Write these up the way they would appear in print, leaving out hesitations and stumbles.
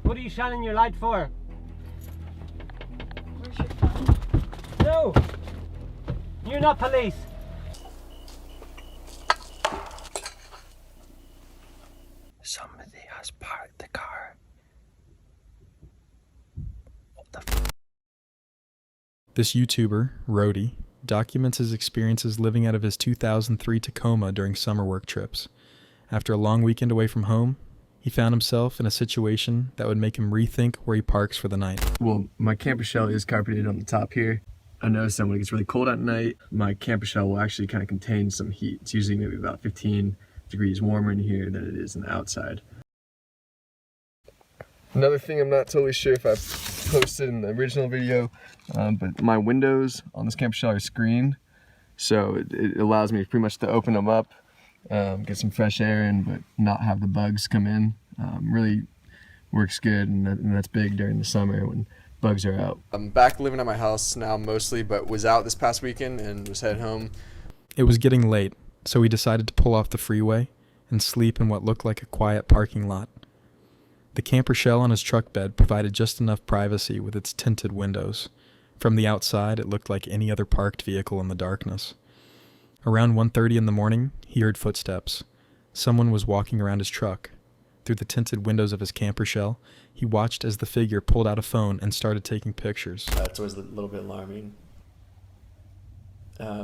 What are you shining your light for? Where's your phone? No! You're not police! Somebody has parked the car. What the This YouTuber, Rody, documents his experiences living out of his 2003 Tacoma during summer work trips. After a long weekend away from home, he found himself in a situation that would make him rethink where he parks for the night. Well, my camper shell is carpeted on the top here. I noticed that when it gets really cold at night, my camper shell will actually kind of contain some heat. It's usually maybe about 15 degrees warmer in here than it is in the outside. Another thing I'm not totally sure if I posted in the original video, but my windows on this camper shell are screened. So it allows me pretty much to open them up, get some fresh air in, but not have the bugs come in. Really works good, and that's big during the summer when bugs are out. I'm back living at my house now mostly, but was out this past weekend and was headed home. It was getting late, so we decided to pull off the freeway and sleep in what looked like a quiet parking lot. The camper shell on his truck bed provided just enough privacy with its tinted windows. From the outside, it looked like any other parked vehicle in the darkness. Around 1:30 in the morning, he heard footsteps. Someone was walking around his truck. Through the tinted windows of his camper shell, he watched as the figure pulled out a phone and started taking pictures. It's always a little bit alarming.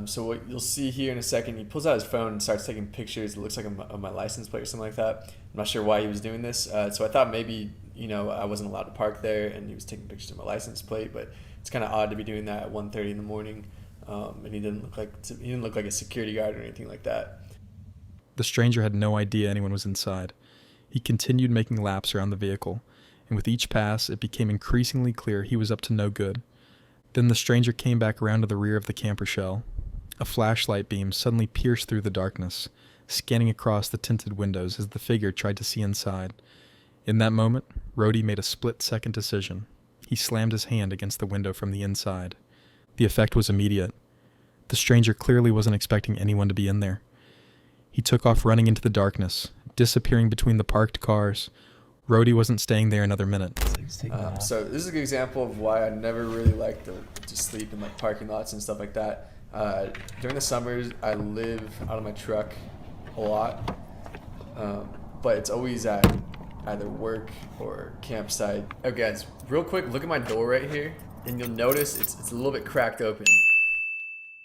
So what you'll see here in a second, he pulls out his phone and starts taking pictures. It looks like of my license plate or something like that. I'm not sure why he was doing this. So I thought maybe, I wasn't allowed to park there and he was taking pictures of my license plate, but it's kind of odd to be doing that at 1:30 in the morning. And he didn't look like a security guard or anything like that. The stranger had no idea anyone was inside. He continued making laps around the vehicle, and with each pass, it became increasingly clear he was up to no good. Then the stranger came back around to the rear of the camper shell. A flashlight beam suddenly pierced through the darkness, scanning across the tinted windows as the figure tried to see inside. In that moment, Rody made a split-second decision. He slammed his hand against the window from the inside. The effect was immediate. The stranger clearly wasn't expecting anyone to be in there. He took off running into the darkness, disappearing between the parked cars. Rody wasn't staying there another minute. So this is a good example of why I never really like to sleep in like parking lots and stuff like that. During the summers, I live out of my truck a lot, but it's always at either work or campsite. Okay, guys, real quick, look at my door right here, and you'll notice it's a little bit cracked open.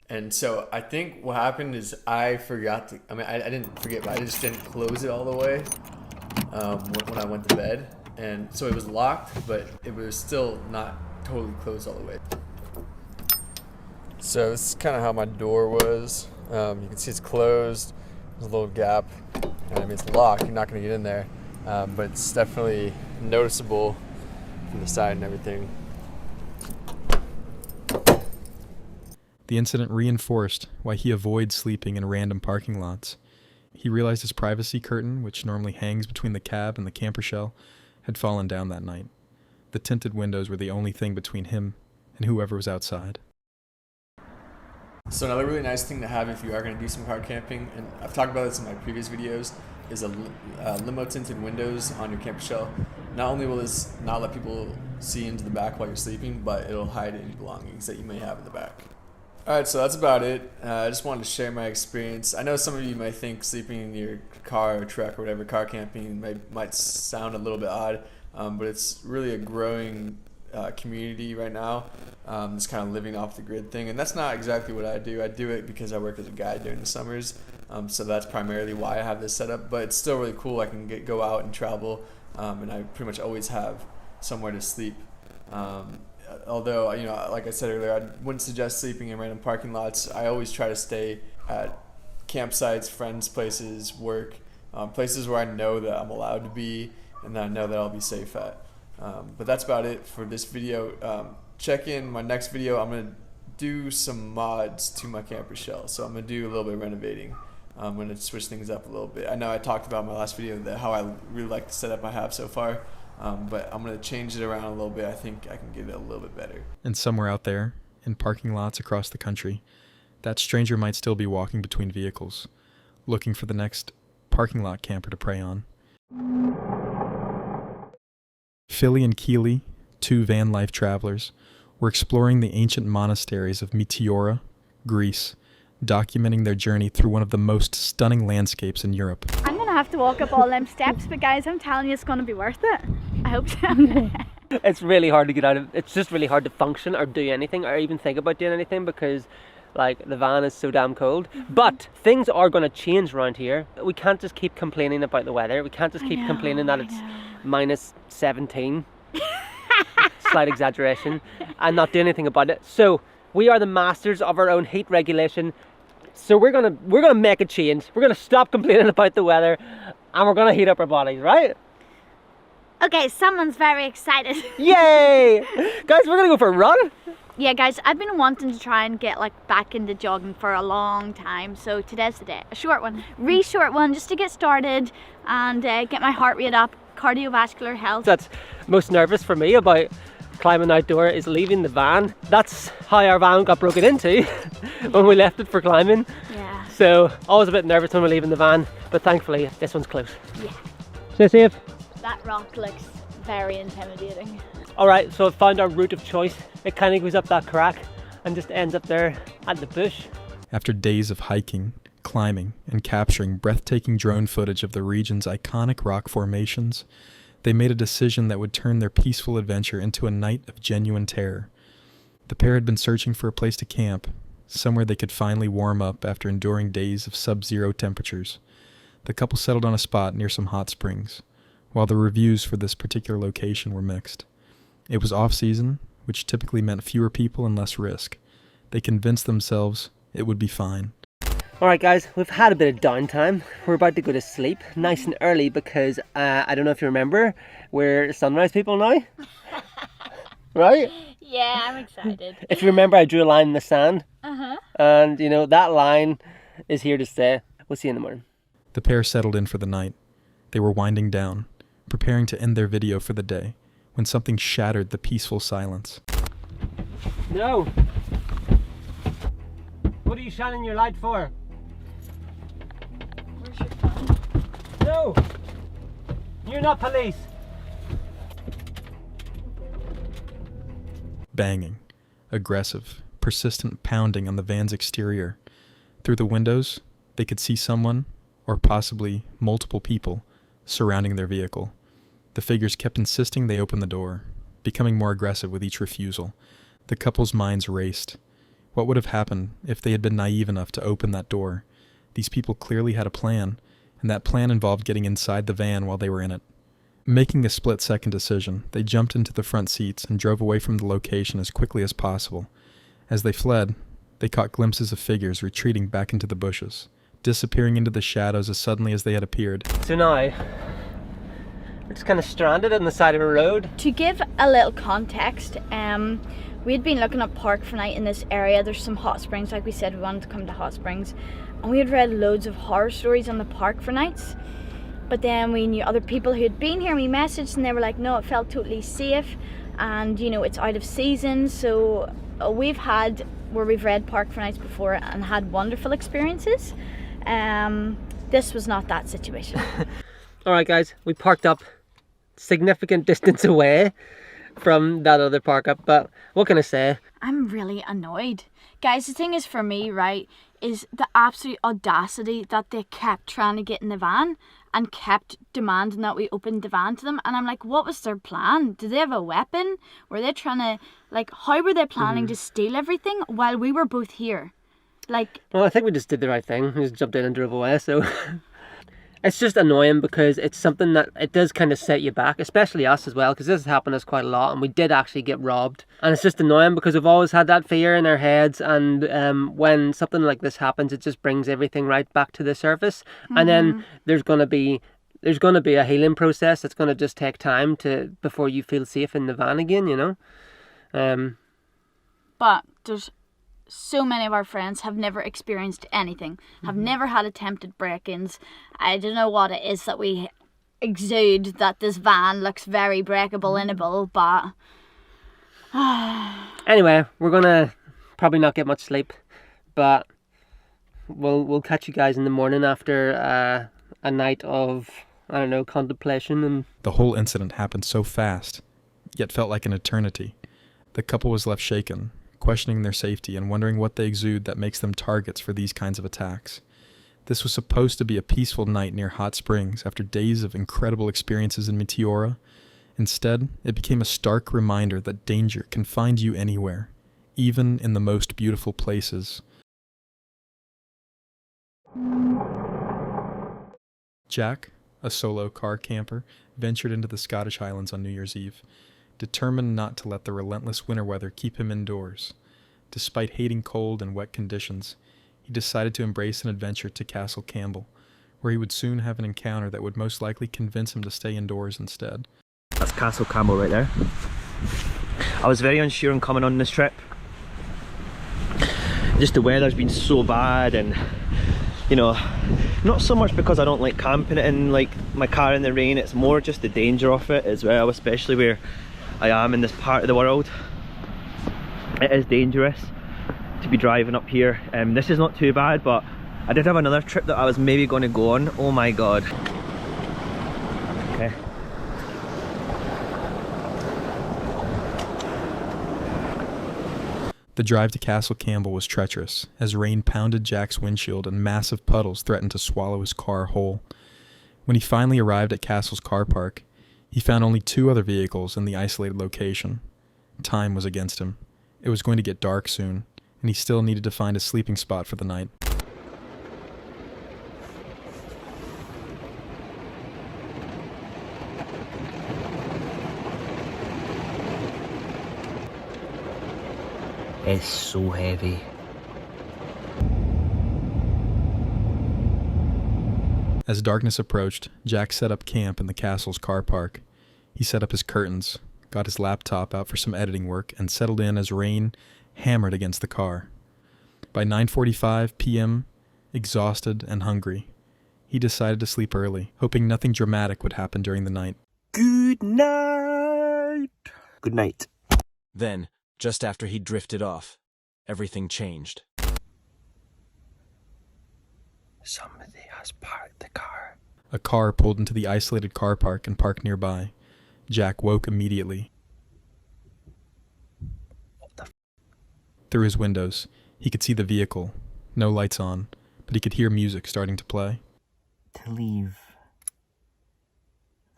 And so I think what happened is I didn't forget, but I just didn't close it all the way when I went to bed. And so it was locked, but it was still not totally closed all the way. So this is kind of how my door was. You can see it's closed. There's a little gap. It's locked. You're not going to get in there. But it's definitely noticeable from the side and everything. The incident reinforced why he avoids sleeping in random parking lots. He realized his privacy curtain, which normally hangs between the cab and the camper shell, had fallen down that night. The tinted windows were the only thing between him and whoever was outside. So another really nice thing to have if you are going to do some car camping, and I've talked about this in my previous videos, is limo tinted windows on your camper shell. Not only will this not let people see into the back while you're sleeping, but it'll hide any belongings that you may have in the back. Alright, so that's about it. I just wanted to share my experience. I know some of you might think sleeping in your car or truck or whatever, car camping, might sound a little bit odd, but it's really a growing community right now. This kind of living off the grid thing, and that's not exactly what I do. I do it because I work as a guide during the summers, so that's primarily why I have this set up, but it's still really cool. I can go out and travel, and I pretty much always have somewhere to sleep. Although, like I said earlier, I wouldn't suggest sleeping in random parking lots. I always try to stay at campsites, friends' places, work, places where I know that I'm allowed to be and that I know that I'll be safe at. But that's about it for this video. Check in my next video. I'm going to do some mods to my camper shell. So I'm going to do a little bit of renovating. I'm going to switch things up a little bit. I know I talked about in my last video how I really like the setup I have so far. But I'm going to change it around a little bit. I think I can get it a little bit better. And somewhere out there, in parking lots across the country, that stranger might still be walking between vehicles, looking for the next parking lot camper to prey on. Philly and Keeley, two van life travelers, were exploring the ancient monasteries of Meteora, Greece, documenting their journey through one of the most stunning landscapes in Europe. I'm gonna have to walk up all them steps, but guys, I'm telling you, it's gonna be worth it. I hope so. It's really hard to get out of. It's just really hard to function or do anything or even think about doing anything because like the van is so damn cold. But things are going to change around here. We can't just keep complaining about the weather. We can't just keep complaining that it's minus 17. Slight exaggeration. And not do anything about it. So we are the masters of our own heat regulation. So we're gonna make a change. We're gonna stop complaining about the weather and we're gonna heat up our bodies, right? Okay, someone's very excited. Yay! Guys, we're gonna go for a run. Yeah, guys, I've been wanting to try and get like back into jogging for a long time, so today's the day. A short one, short one, just to get started and get my heart rate up, cardiovascular health. That's most nervous for me about climbing outdoor is leaving the van. That's how our van got broken into when we left it for climbing. Yeah. So always a bit nervous when we're leaving the van, but thankfully this one's close. Yeah. Stay safe. That rock looks very intimidating. Alright, so I've found our route of choice. It kind of goes up that crack and just ends up there at the bush. After days of hiking, climbing, and capturing breathtaking drone footage of the region's iconic rock formations, they made a decision that would turn their peaceful adventure into a night of genuine terror. The pair had been searching for a place to camp, somewhere they could finally warm up after enduring days of sub-zero temperatures. The couple settled on a spot near some hot springs, while the reviews for this particular location were mixed. It was off-season, which typically meant fewer people and less risk. They convinced themselves it would be fine. Alright guys, we've had a bit of downtime. We're about to go to sleep nice and early because I don't know if you remember, we're sunrise people now. Right? Yeah, I'm excited. If you remember, I drew a line in the sand. And you know, that line is here to stay. We'll see you in the morning. The pair settled in for the night. They were winding down, preparing to end their video for the day, when something shattered the peaceful silence. No! What are you shining your light for? Where's your phone? No! You're not police! Banging, aggressive, persistent pounding on the van's exterior. Through the windows, they could see someone, or possibly multiple people, surrounding their vehicle. The figures kept insisting they open the door, becoming more aggressive with each refusal. The couple's minds raced. What would have happened if they had been naive enough to open that door? These people clearly had a plan, and that plan involved getting inside the van while they were in it. Making a split-second decision, they jumped into the front seats and drove away from the location as quickly as possible. As they fled, they caught glimpses of figures retreating back into the bushes, disappearing into the shadows as suddenly as they had appeared. So now, we're just kind of stranded on the side of a road. To give a little context, we had been looking at park for night in this area. There's some hot springs, like we said, we wanted to come to hot springs. And we had read loads of horror stories on the park for nights. But then we knew other people who had been here, and we messaged and they were like, no, it felt totally safe. And you know, it's out of season. So we've had, where we've read park for nights before and had wonderful experiences. This was not that situation. Alright guys, we parked up significant distance away from that other park up, but what can I say? I'm really annoyed. Guys, the thing is for me, right, is the absolute audacity that they kept trying to get in the van and kept demanding that we open the van to them. And I'm like, what was their plan? Did they have a weapon? Were they trying to, like, how were they planning to steal everything while we were both here? Like, well, I think we just did the right thing. We just jumped in and drove away, so... It's just annoying because it's something that it does kind of set you back, especially us as well, because this has happened to us quite a lot and we did actually get robbed. And it's just annoying because we've always had that fear in our heads, and when something like this happens, it just brings everything right back to the surface. And then there's going to be a healing process. It's going to just take time before you feel safe in the van again, you know. But there's so many of our friends have never experienced anything, have never had attempted break-ins. I don't know what it is that we exude that this van looks very breakable, innable, but... Anyway, we're gonna probably not get much sleep, but we'll catch you guys in the morning after a night of, I don't know, contemplation. And The whole incident happened so fast, yet felt like an eternity. The couple was left shaken, questioning their safety and wondering what they exude that makes them targets for these kinds of attacks. This was supposed to be a peaceful night near hot springs after days of incredible experiences in Meteora. Instead, it became a stark reminder that danger can find you anywhere, even in the most beautiful places. Jack, a solo car camper, ventured into the Scottish Highlands on New Year's Eve, determined not to let the relentless winter weather keep him indoors. Despite hating cold and wet conditions, he decided to embrace an adventure to Castle Campbell, where he would soon have an encounter that would most likely convince him to stay indoors instead. That's Castle Campbell right there. I was very unsure on coming on this trip. Just the weather's been so bad, and you know, not so much because I don't like camping in like my car in the rain, it's more just the danger of it as well, especially where I am in this part of the world. It is dangerous to be driving up here. This is not too bad, but I did have another trip that I was maybe going to go on. Oh my god. Okay. The drive to Castle Campbell was treacherous, as rain pounded Jack's windshield and massive puddles threatened to swallow his car whole. When he finally arrived at Castle's car park, he found only 2 other vehicles in the isolated location. Time was against him. It was going to get dark soon, and he still needed to find a sleeping spot for the night. It's so heavy. As darkness approached, Jack set up camp in the castle's car park. He set up his curtains, got his laptop out for some editing work, and settled in as rain hammered against the car. By 9:45 p.m., exhausted and hungry, he decided to sleep early, hoping nothing dramatic would happen during the night. Good night. Good night. Then, just after he drifted off, everything changed. Somebody has parked the car. A car pulled into the isolated car park and parked nearby. Jack woke immediately. What the f? Through his windows, he could see the vehicle, no lights on, but he could hear music starting to play. To leave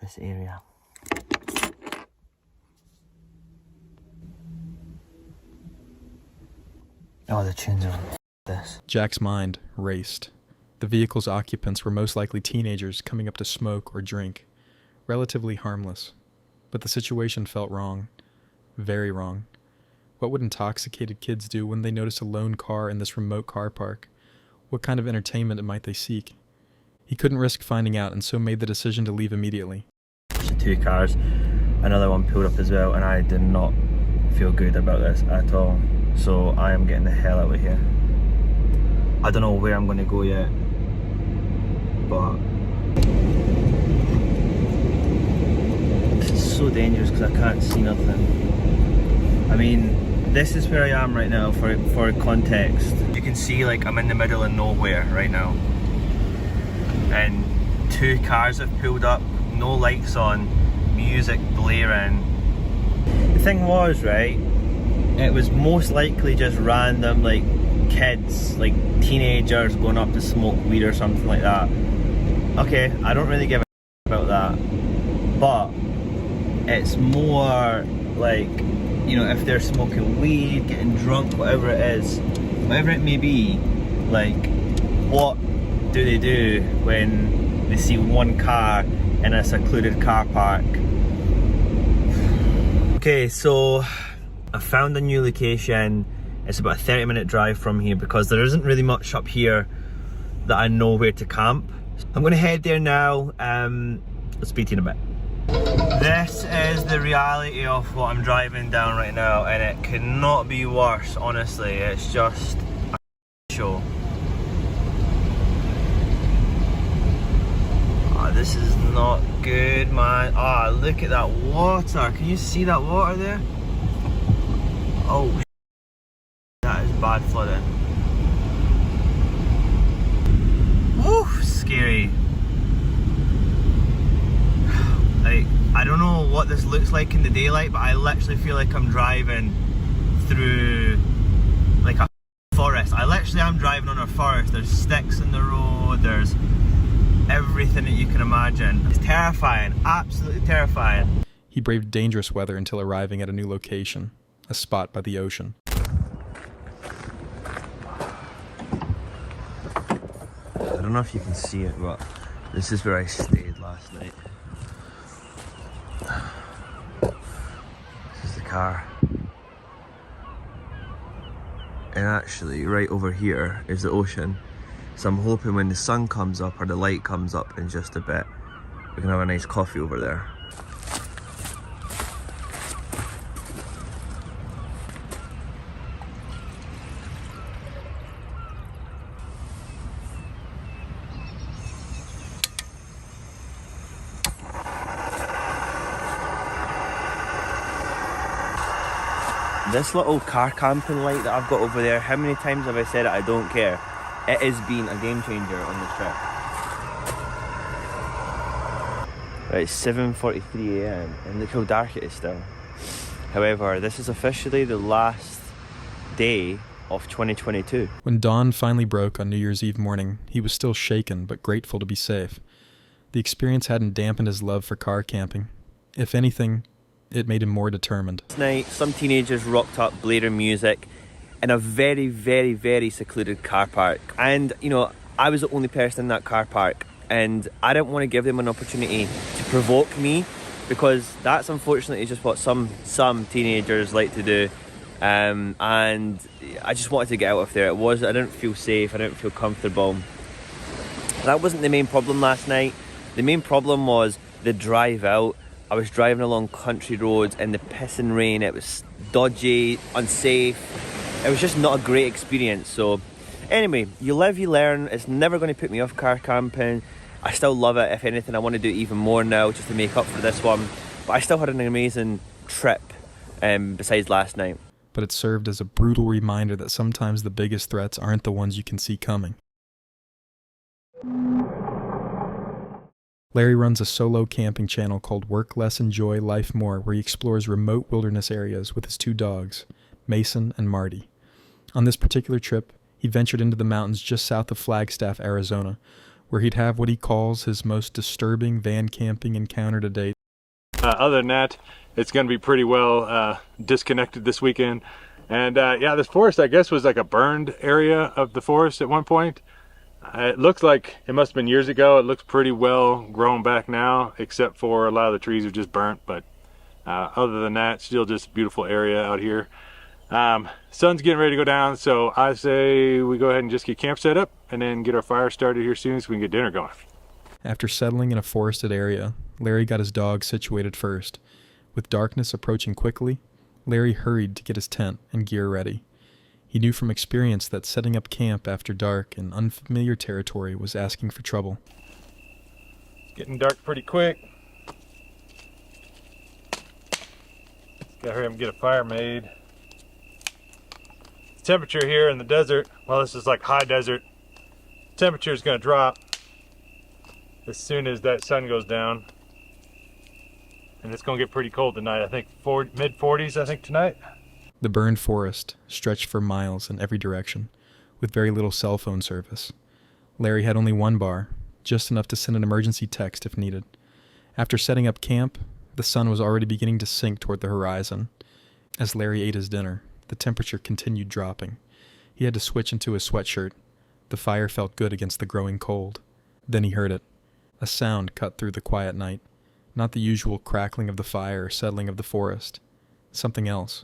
this area. Oh, the tunes are on this. Jack's mind raced. The vehicle's occupants were most likely teenagers coming up to smoke or drink. Relatively harmless. But the situation felt wrong. Very wrong. What would intoxicated kids do when they notice a lone car in this remote car park? What kind of entertainment might they seek? He couldn't risk finding out, and so made the decision to leave immediately. There's 2 cars, another one pulled up as well, and I did not feel good about this at all. So I am getting the hell out of here. I don't know where I'm going to go yet, but it's so dangerous because I can't see nothing. I mean, this is where I am right now for context. You can see like I'm in the middle of nowhere right now. And 2 cars have pulled up, no lights on, music blaring. The thing was, right, it was most likely just random like kids, like teenagers going up to smoke weed or something like that. Okay, I don't really give a about that, but it's more like, you know, if they're smoking weed, getting drunk, whatever it is, whatever it may be, like, what do they do when they see one car in a secluded car park? Okay, so I found a new location. It's about a 30-minute drive from here because there isn't really much up here that I know where to camp. I'm gonna head there now. I'll speak to you in a bit. This is the reality of what I'm driving down right now, and it cannot be worse, honestly. It's just a show. This is not good, man. Look at that water. Can you see that water there? Oh, that is bad flooding. Woo, scary. Like, I don't know what this looks like in the daylight, but I literally feel like I'm driving through like a forest. I literally am driving on a forest. There's sticks in the road, there's everything that you can imagine. It's terrifying, absolutely terrifying. He braved dangerous weather until arriving at a new location, a spot by the ocean. I don't know if you can see it, but this is where I stayed last night. This is the car. And actually, right over here is the ocean. So I'm hoping when the sun comes up, or the light comes up in just a bit, we can have a nice coffee over there. This little car camping light that I've got over there, how many times have I said it? I don't care. It has been a game changer on this trip. Right, it's 7:43 AM and look how dark it is still. However, this is officially the last day of 2022. When dawn finally broke on New Year's Eve morning, he was still shaken but grateful to be safe. The experience hadn't dampened his love for car camping. If anything, it made him more determined. Last night, some teenagers rocked up blaring music in a very, very, very secluded car park. And, you know, I was the only person in that car park. And I didn't want to give them an opportunity to provoke me, because that's unfortunately just what some teenagers like to do. And I just wanted to get out of there. I didn't feel safe, I didn't feel comfortable. That wasn't the main problem last night. The main problem was the drive out. I was driving along country roads in the pissing rain. It was dodgy, unsafe. It was just not a great experience. So anyway, you live, you learn. It's never going to put me off car camping. I still love it. If anything, I want to do it even more now just to make up for this one. But I still had an amazing trip besides last night. But it served as a brutal reminder that sometimes the biggest threats aren't the ones you can see coming. Larry runs a solo camping channel called Work Less Enjoy Life More, where he explores remote wilderness areas with his two dogs, Mason and Marty. On this particular trip, he ventured into the mountains just south of Flagstaff, Arizona, where he'd have what he calls his most disturbing van camping encounter to date. Other than that, it's going to be pretty well disconnected this weekend. And yeah, this forest, I guess, was like a burned area of the forest at one point. It looks like it must have been years ago. It looks pretty well grown back now, except for a lot of the trees are just burnt. But other than that, still just a beautiful area out here. Sun's getting ready to go down, so I say we go ahead and just get camp set up and then get our fire started here soon so we can get dinner going. After settling in a forested area, Larry got his dogs situated first. With darkness approaching quickly, Larry hurried to get his tent and gear ready. He knew from experience that setting up camp after dark in unfamiliar territory was asking for trouble. It's getting dark pretty quick. Gotta hurry up and get a fire made. The temperature here in the desert, well, this is like high desert. Temperature is gonna drop as soon as that sun goes down. And it's gonna get pretty cold tonight. I think mid 40s, I think, tonight. The burned forest stretched for miles in every direction, with very little cell phone service. Larry had only one bar, just enough to send an emergency text if needed. After setting up camp, the sun was already beginning to sink toward the horizon. As Larry ate his dinner, the temperature continued dropping. He had to switch into a sweatshirt. The fire felt good against the growing cold. Then he heard it. A sound cut through the quiet night. Not the usual crackling of the fire or settling of the forest. Something else.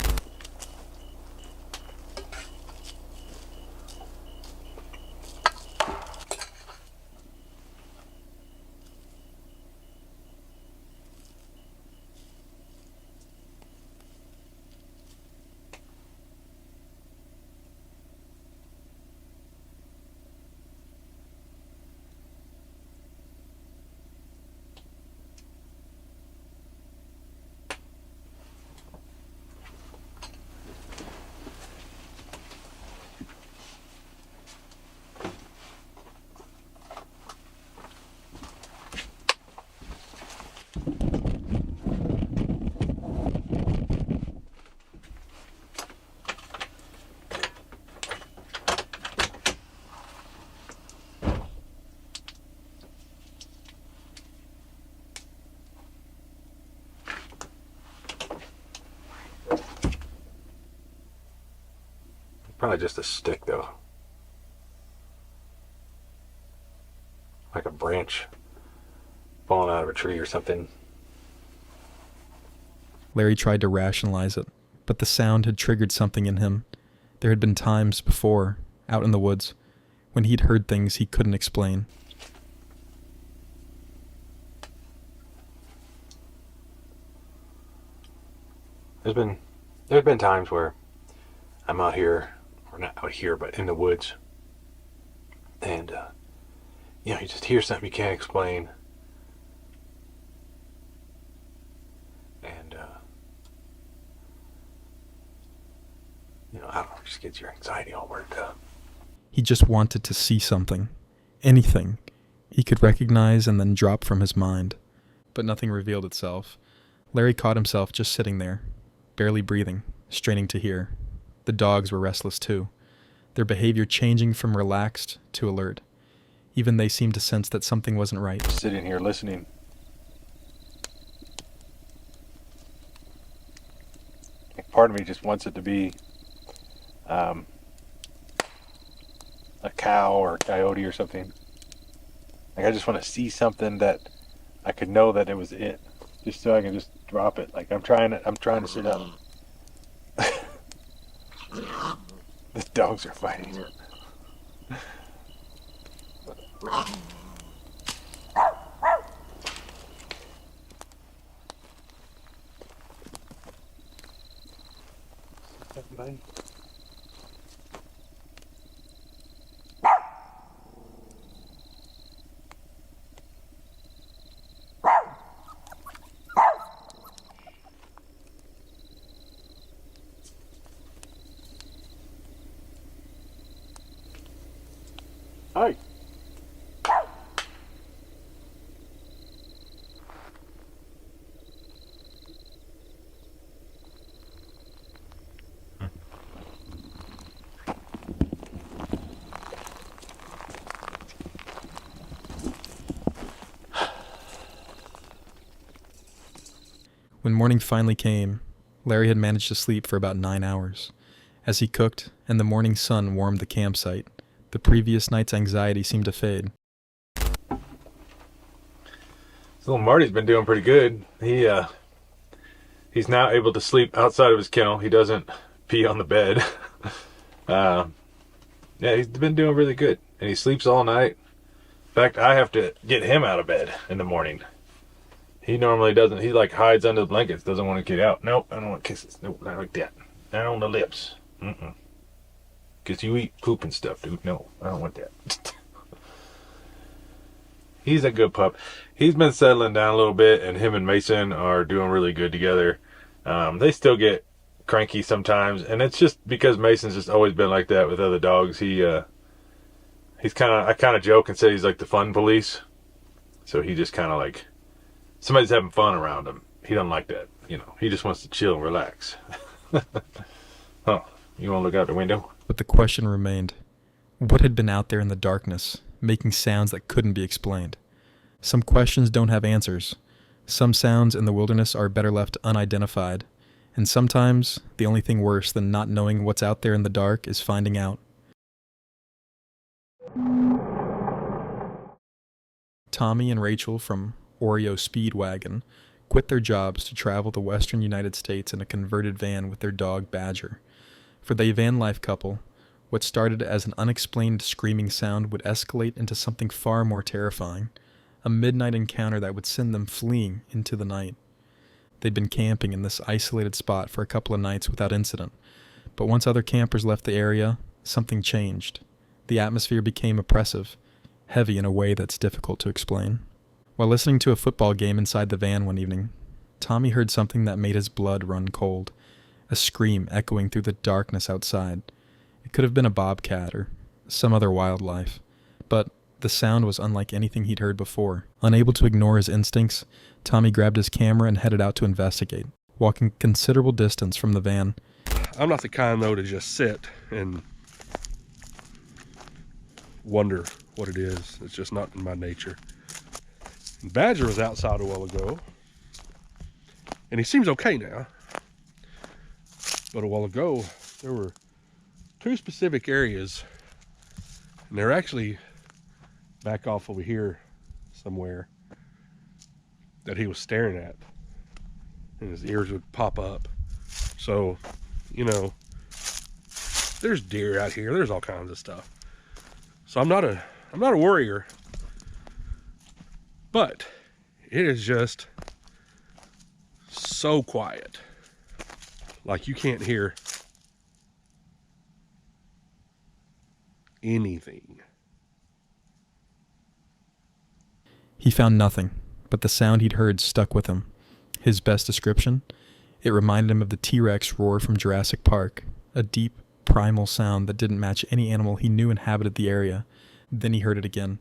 Probably just a stick though. Like a branch falling out of a tree or something. Larry tried to rationalize it, but the sound had triggered something in him. There had been times before, out in the woods, when he'd heard things he couldn't explain. There's been times where I'm out here, or not out here, but in the woods, and you know, you just hear something you can't explain, and you know, I don't know, it just gets your anxiety all worked up. He just wanted to see something, anything he could recognize and then drop from his mind. But nothing revealed itself. Larry caught himself just sitting there, barely breathing, straining to hear. The dogs were restless too, their behavior changing from relaxed to alert. Even they seemed to sense that something wasn't right. Sitting here listening. Part of me just wants it to be a cow or a coyote or something. Like, I just want to see something that I could know that it was it, just so I can just drop it. Like, I'm trying to sit up. The dogs are fighting. Buddy. Hi. When morning finally came, Larry had managed to sleep for about 9 hours. As he cooked and the morning sun warmed the campsite, the previous night's anxiety seemed to fade. So little Marty's been doing pretty good. He's now able to sleep outside of his kennel. He doesn't pee on the bed. Yeah, he's been doing really good, and he sleeps all night. In fact, I have to get him out of bed in the morning. He normally doesn't. He like hides under the blankets, doesn't want to get out. Nope, I don't want kisses. Nope, not like that. Not on the lips. Because you eat poop and stuff, dude. No, I don't want that. He's a good pup. He's been settling down a little bit, and him and Mason are doing really good together. They still get cranky sometimes, and it's just because Mason's just always been like that with other dogs. I kind of joke and say he's like the fun police. So he just kind of like, somebody's having fun around him. He doesn't like that, you know. He just wants to chill and relax. Oh, you want to look out the window? But the question remained, what had been out there in the darkness, making sounds that couldn't be explained? Some questions don't have answers. Some sounds in the wilderness are better left unidentified. And sometimes, the only thing worse than not knowing what's out there in the dark is finding out. Tommy and Rachel from Oreo Speedwagon quit their jobs to travel the western United States in a converted van with their dog Badger. For the van life couple, what started as an unexplained screaming sound would escalate into something far more terrifying, a midnight encounter that would send them fleeing into the night. They'd been camping in this isolated spot for a couple of nights without incident, but once other campers left the area, something changed. The atmosphere became oppressive, heavy in a way that's difficult to explain. While listening to a football game inside the van one evening, Tommy heard something that made his blood run cold, a scream echoing through the darkness outside. It could have been a bobcat or some other wildlife, but the sound was unlike anything he'd heard before. Unable to ignore his instincts, Tommy grabbed his camera and headed out to investigate. Walking considerable distance from the van, I'm not the kind, though, to just sit and wonder what it is. It's just not in my nature. And Badger was outside a while ago, and he seems okay now. But a while ago, there were two specific areas, and they're actually back off over here somewhere, that he was staring at, and his ears would pop up. So, you know, there's deer out here, there's all kinds of stuff. So I'm not a worrier, but it is just so quiet. Like you can't hear anything. He found nothing, but the sound he'd heard stuck with him. His best description? It reminded him of the T-Rex roar from Jurassic Park, a deep, primal sound that didn't match any animal he knew inhabited the area. Then he heard it again.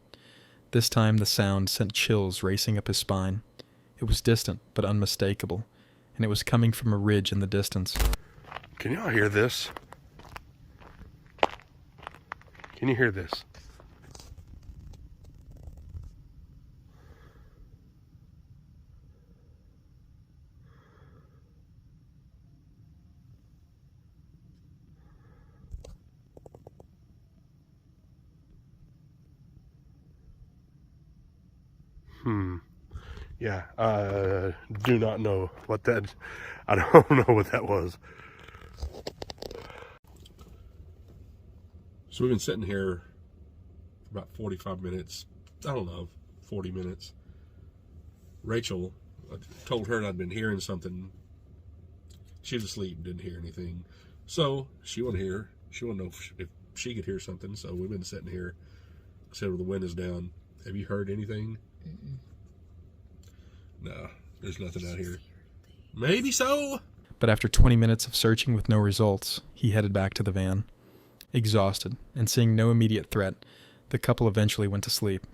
This time the sound sent chills racing up his spine. It was distant, but unmistakable, and it was coming from a ridge in the distance. Can y'all hear this? Can you hear this? Yeah, do not know what that, I don't know what that was. So we've been sitting here for about 45 minutes, I don't know, 40 minutes. Rachel, I told her I'd been hearing something. She was asleep and didn't hear anything. So she wanted to hear, she wanted to know if she could hear something. So we've been sitting here, except for the wind is down. Have you heard anything? No, there's nothing out here. Maybe so. But after 20 minutes of searching with no results, he headed back to the van. Exhausted, and seeing no immediate threat, the couple eventually went to sleep.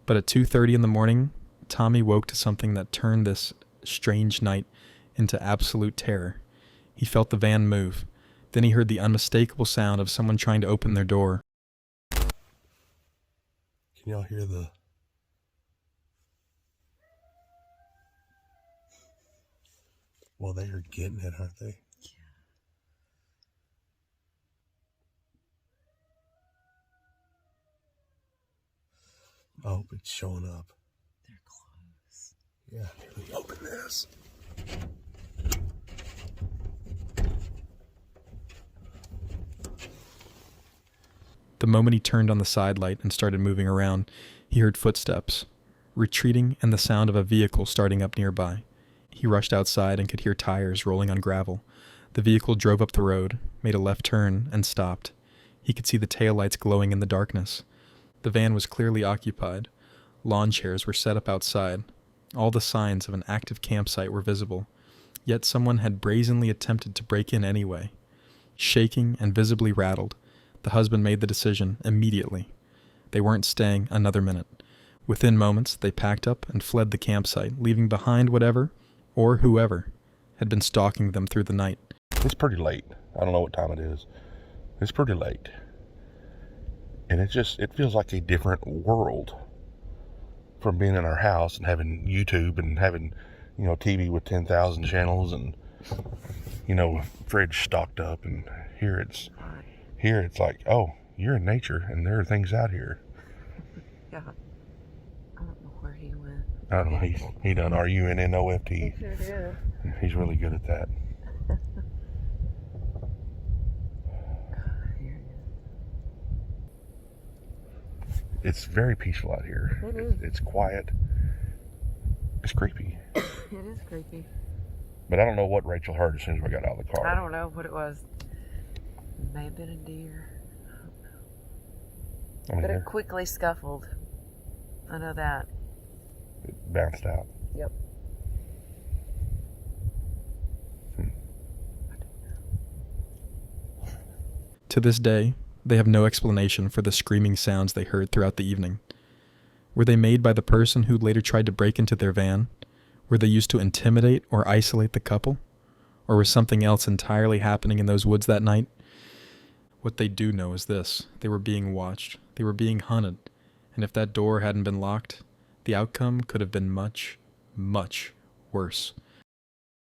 But at 2:30 in the morning, Tommy woke to something that turned this strange night into absolute terror. He felt the van move. Then he heard the unmistakable sound of someone trying to open their door. Can y'all hear the... Well, they are getting it, aren't they? I hope it's showing up. They're close. Yeah, let me open this. The moment he turned on the side light and started moving around, he heard footsteps, retreating, and the sound of a vehicle starting up nearby. He rushed outside and could hear tires rolling on gravel. The vehicle drove up the road, made a left turn, and stopped. He could see the taillights glowing in the darkness. The van was clearly occupied. Lawn chairs were set up outside. All the signs of an active campsite were visible. Yet someone had brazenly attempted to break in anyway. Shaking and visibly rattled, the husband made the decision immediately. They weren't staying another minute. Within moments, they packed up and fled the campsite, leaving behind whatever, or whoever, had been stalking them through the night. It's pretty late. I don't know what time it is. It's pretty late. And it feels like a different world from being in our house and having YouTube and having, TV with 10,000 channels and, fridge stocked up. And here it's like, oh, you're in nature and there are things out here. Yeah. I don't know where he went. I don't know. He done RUNNOFT. He sure did. He's really good at that. It's very peaceful out here. It is. It's quiet. It's creepy. It is creepy. But I don't know what Rachel heard as soon as we got out of the car. I don't know what it was. It may have been a deer. I don't know. But it quickly scuffled. I know that. It bounced out. Yep. To this day, they have no explanation for the screaming sounds they heard throughout the evening. Were they made by the person who later tried to break into their van? Were they used to intimidate or isolate the couple? Or was something else entirely happening in those woods that night? What they do know is this: they were being watched, they were being hunted, and if that door hadn't been locked, the outcome could have been much, much worse.